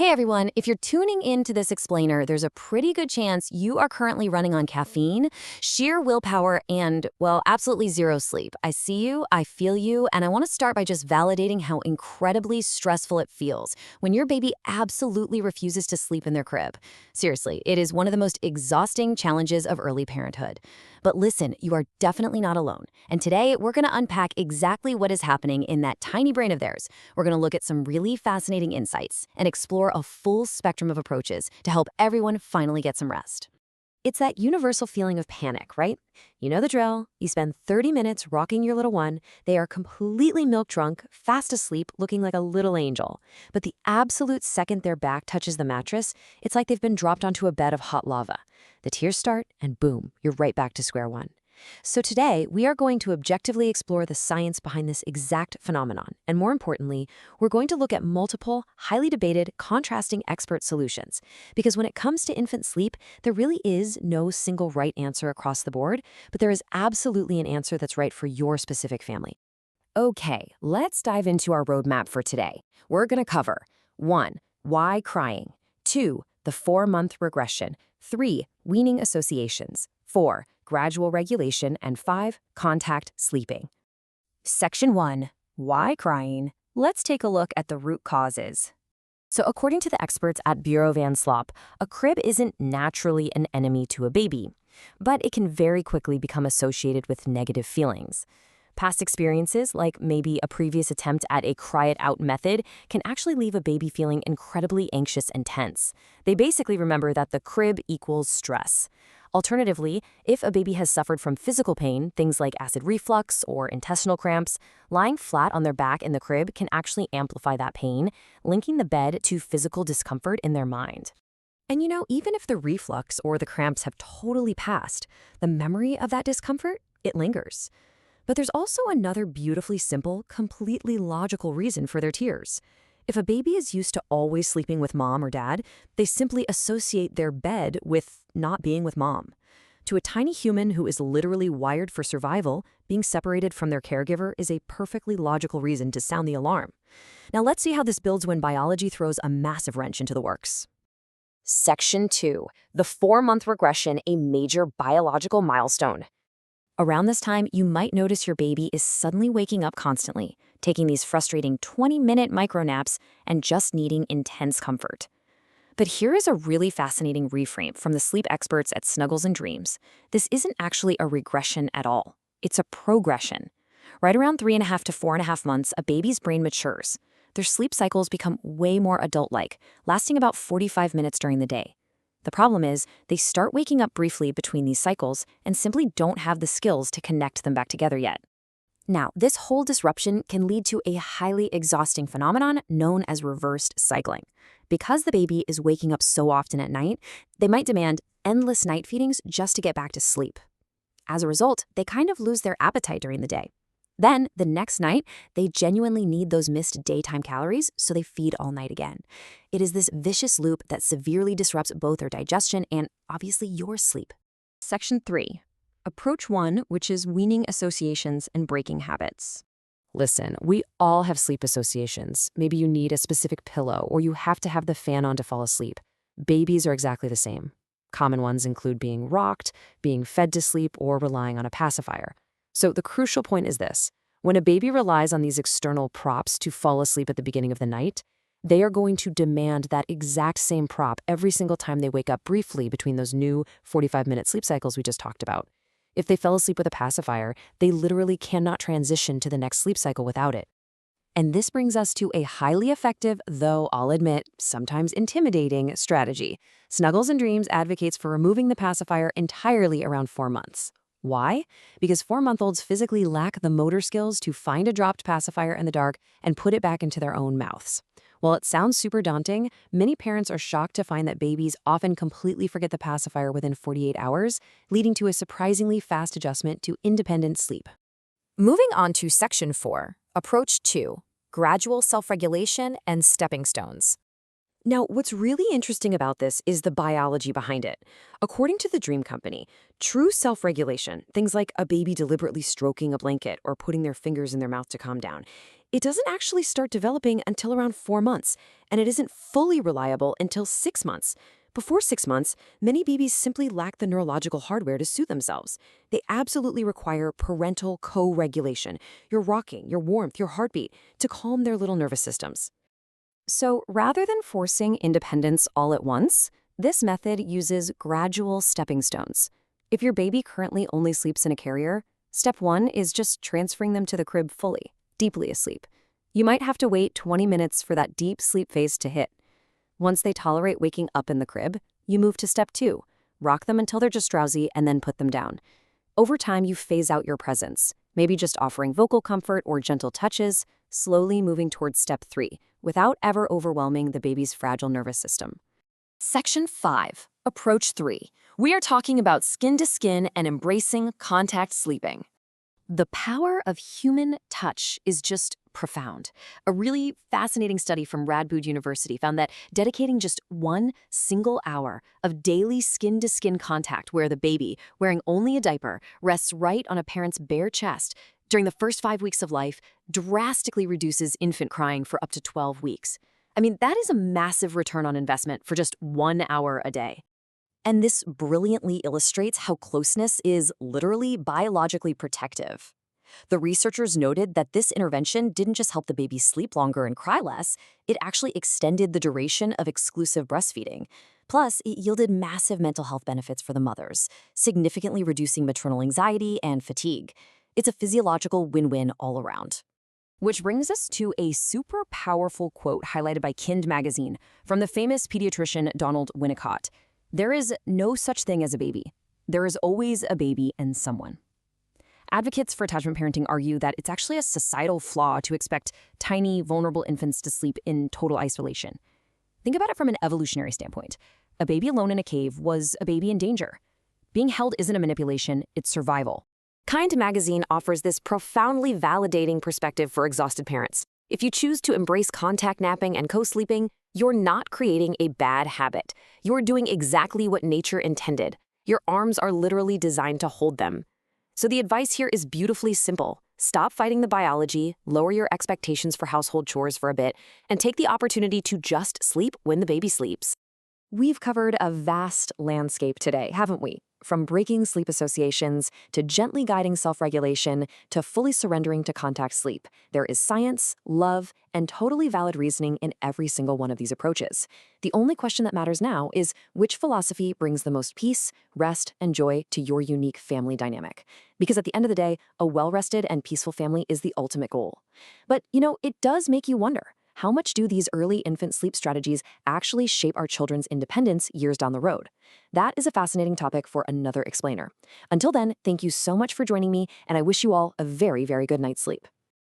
Hey everyone, if you're tuning into this explainer, there's a pretty good chance you are currently running on caffeine, sheer willpower, and, well, absolutely zero sleep. I see you, I feel you, and I want to start by just validating how incredibly stressful it feels when your baby absolutely refuses to sleep in their crib. Seriously, it is one of the most exhausting challenges of early parenthood. But listen, you are definitely not alone. And today, we're going to unpack exactly what is happening in that tiny brain of theirs. We're going to look at some really fascinating insights and explore a full spectrum of approaches to help everyone finally get some rest. It's that universal feeling of panic, right? You know the drill. You spend 30 minutes rocking your little one. They are completely milk drunk, fast asleep, looking like a little angel. But the absolute second their back touches the mattress, it's like they've been dropped onto a bed of hot lava. The tears start, and boom, you're right back to square one. So today, we are going to objectively explore the science behind this exact phenomenon. And more importantly, we're going to look at multiple, highly debated, contrasting expert solutions. Because when it comes to infant sleep, there really is no single right answer across the board, but there is absolutely an answer that's right for your specific family. Okay, let's dive into our roadmap for today. We're going to cover 1. Why crying? 2. The 4-month regression. 3. Weaning associations. 4. Gradual regulation. And 5. Contact sleeping. Section 1. Why crying? Let's take a look at the root causes. So according to the experts at Bureau van Slop, a crib isn't naturally an enemy to a baby, but it can very quickly become associated with negative feelings. Past experiences, like maybe a previous attempt at a cry-it-out method, can actually leave a baby feeling incredibly anxious and tense. They basically remember that the crib equals stress. Alternatively, if a baby has suffered from physical pain, things like acid reflux or intestinal cramps, lying flat on their back in the crib can actually amplify that pain, linking the bed to physical discomfort in their mind. And even if the reflux or the cramps have totally passed, the memory of that discomfort, it lingers. But there's also another beautifully simple, completely logical reason for their tears. If a baby is used to always sleeping with mom or dad, they simply associate their bed with not being with mom. To a tiny human who is literally wired for survival, being separated from their caregiver is a perfectly logical reason to sound the alarm. Now let's see how this builds when biology throws a massive wrench into the works. Section 2. The 4-month regression, a major biological milestone. Around this time, you might notice your baby is suddenly waking up constantly, taking these frustrating 20-minute micronaps and just needing intense comfort. But here is a really fascinating reframe from the sleep experts at Snuggles and Dreams. This isn't actually a regression at all. It's a progression. Right around 3.5 to 4.5 months, a baby's brain matures. Their sleep cycles become way more adult-like, lasting about 45 minutes during the day. The problem is, they start waking up briefly between these cycles and simply don't have the skills to connect them back together yet. Now, this whole disruption can lead to a highly exhausting phenomenon known as reversed cycling. Because the baby is waking up so often at night, they might demand endless night feedings just to get back to sleep. As a result, they kind of lose their appetite during the day. Then, the next night, they genuinely need those missed daytime calories, so they feed all night again. It is this vicious loop that severely disrupts both their digestion and, obviously, your sleep. Section 3. Approach 1, which is weaning associations and breaking habits. Listen, we all have sleep associations. Maybe you need a specific pillow, or you have to have the fan on to fall asleep. Babies are exactly the same. Common ones include being rocked, being fed to sleep, or relying on a pacifier. So the crucial point is this. When a baby relies on these external props to fall asleep at the beginning of the night, they are going to demand that exact same prop every single time they wake up briefly between those new 45-minute sleep cycles we just talked about. If they fell asleep with a pacifier, they literally cannot transition to the next sleep cycle without it. And this brings us to a highly effective, though I'll admit, sometimes intimidating strategy. Snuggles and Dreams advocates for removing the pacifier entirely around 4 months. Why? Because 4-month-olds physically lack the motor skills to find a dropped pacifier in the dark and put it back into their own mouths. While it sounds super daunting, many parents are shocked to find that babies often completely forget the pacifier within 48 hours, leading to a surprisingly fast adjustment to independent sleep. Moving on to Section 4, Approach 2, Gradual Self-Regulation and Stepping Stones. Now, what's really interesting about this is the biology behind it. According to the Dream Company, true self-regulation, things like a baby deliberately stroking a blanket or putting their fingers in their mouth to calm down, It doesn't actually start developing until around 4 months, and it isn't fully reliable until 6 months. Before 6 months, many babies simply lack the neurological hardware to soothe themselves. They absolutely require parental co-regulation, your rocking, your warmth, your heartbeat, to calm their little nervous systems. So rather than forcing independence all at once, this method uses gradual stepping stones. If your baby currently only sleeps in a carrier, step 1 is just transferring them to the crib fully, deeply asleep. You might have to wait 20 minutes for that deep sleep phase to hit. Once they tolerate waking up in the crib, you move to step 2. Rock them until they're just drowsy and then put them down. Over time, you phase out your presence, maybe just offering vocal comfort or gentle touches, slowly moving towards step 3, without ever overwhelming the baby's fragile nervous system. Section 5, Approach 3. We are talking about skin-to-skin and embracing contact sleeping. The power of human touch is just profound. A really fascinating study from Radboud University found that dedicating just 1 single hour of daily skin-to-skin contact where the baby, wearing only a diaper, rests right on a parent's bare chest during the first 5 weeks of life drastically reduces infant crying for up to 12 weeks. I mean, that is a massive return on investment for just 1 hour a day. And this brilliantly illustrates how closeness is literally biologically protective. The researchers noted that this intervention didn't just help the baby sleep longer and cry less, it actually extended the duration of exclusive breastfeeding. Plus, it yielded massive mental health benefits for the mothers, significantly reducing maternal anxiety and fatigue. It's a physiological win-win all around. Which brings us to a super powerful quote highlighted by Kind magazine from the famous pediatrician Donald Winnicott. There is no such thing as a baby. There is always a baby and someone. Advocates for attachment parenting argue that it's actually a societal flaw to expect tiny, vulnerable infants to sleep in total isolation. Think about it from an evolutionary standpoint. A baby alone in a cave was a baby in danger. Being held isn't a manipulation, it's survival. Kind magazine offers this profoundly validating perspective for exhausted parents. If you choose to embrace contact napping and co-sleeping, you're not creating a bad habit. You're doing exactly what nature intended. Your arms are literally designed to hold them. So the advice here is beautifully simple. Stop fighting the biology, lower your expectations for household chores for a bit, and take the opportunity to just sleep when the baby sleeps. We've covered a vast landscape today, haven't we? From breaking sleep associations, to gently guiding self-regulation, to fully surrendering to contact sleep. There is science, love, and totally valid reasoning in every single one of these approaches. The only question that matters now is which philosophy brings the most peace, rest, and joy to your unique family dynamic. Because at the end of the day, a well-rested and peaceful family is the ultimate goal. But, it does make you wonder. How much do these early infant sleep strategies actually shape our children's independence years down the road? That is a fascinating topic for another explainer. Until then, thank you so much for joining me, and I wish you all a very, very good night's sleep.